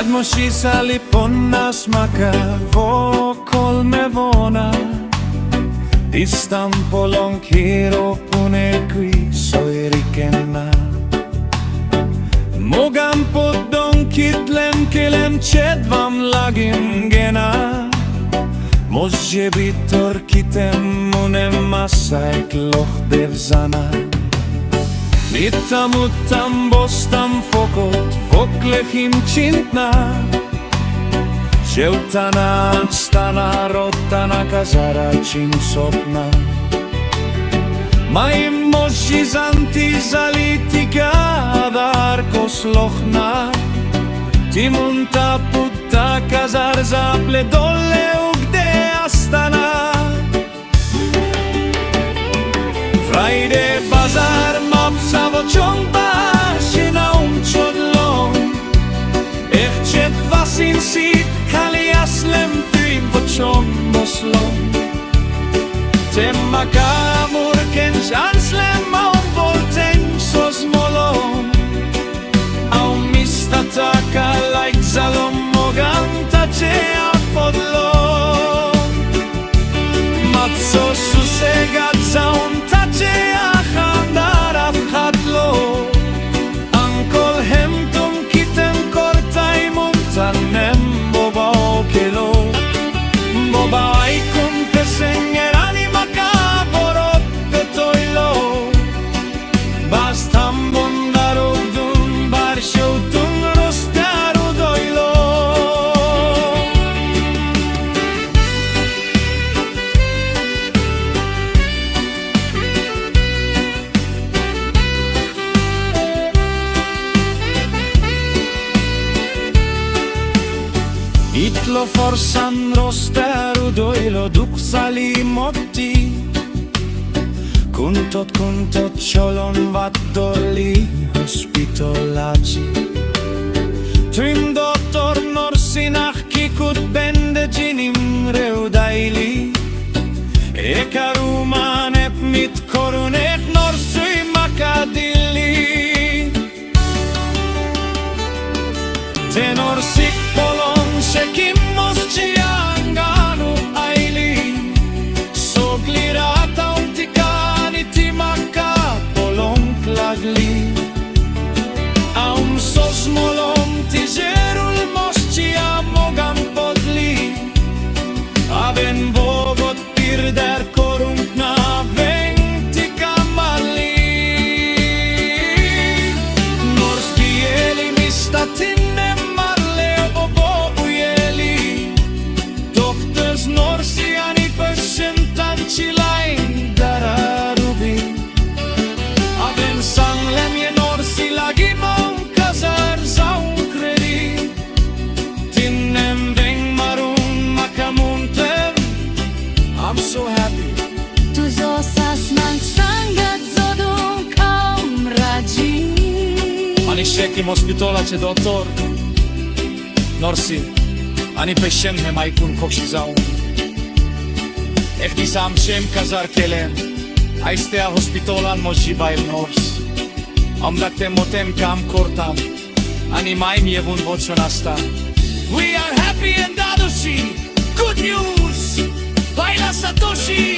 Moshi sali ponna smaka vo kolme vona Distan po long hero pune qui soirikena Mogam po don kitlem kelem chedvam lagim gena Može bitor kitem unem masaik loch devzana Nitam utam bostam fokot Foklehim čintna Šeutana stana rotana kazara čin sopna Mai moši zanti zaliti kadar koslohna Timunta putta kazar zaple dole ugde astana Friday bazar mapsa vočong bašina umčodlom Echčet vasin si kali aslem tým vočong boslom Temaka murken chanslem aum volten sos molom Aum mista taka like zalom mogam tače apodlom Matso susegat zaum tače achandar afhadlo Ankol hem tum kitem kortai muntanem boba okelo Boba aikum pesenger anima kaborot petoilo Bastam bondarudun barshotun rostarudoilo Itlo forsan rostarudoilo duksali motti Kuntot cholon vaddoli hospitolaci Trim dottor norsinach kikut bende jinim reudaili Ekaruman ep mit korunek norsui makadili Tenorsik polon shekimmos chianganu aili Soglirata umtikani timaka polon klagli Aum sos molom tijerul moschia mogam podli Aven vogot pirder korunkna ventika mali Norski eli mistatin Norsiani përshentanqilain dararubi Avem sanglem je norsi lagimon kazar zaun kredi Tinem veng marun makamuntem I'm so happy Tu zosas man sangat zodun kaum raji Ani shekim hospitola që doktor Norsi Ani peshem me majkun kokshi zaun Ehti sam shem kazar kelem Aistea hospitolan moji bail nors Amdakte motem kam kortam Ani maim jevun vochonasta We are happy and Dadoshi Good news Baila Satoshi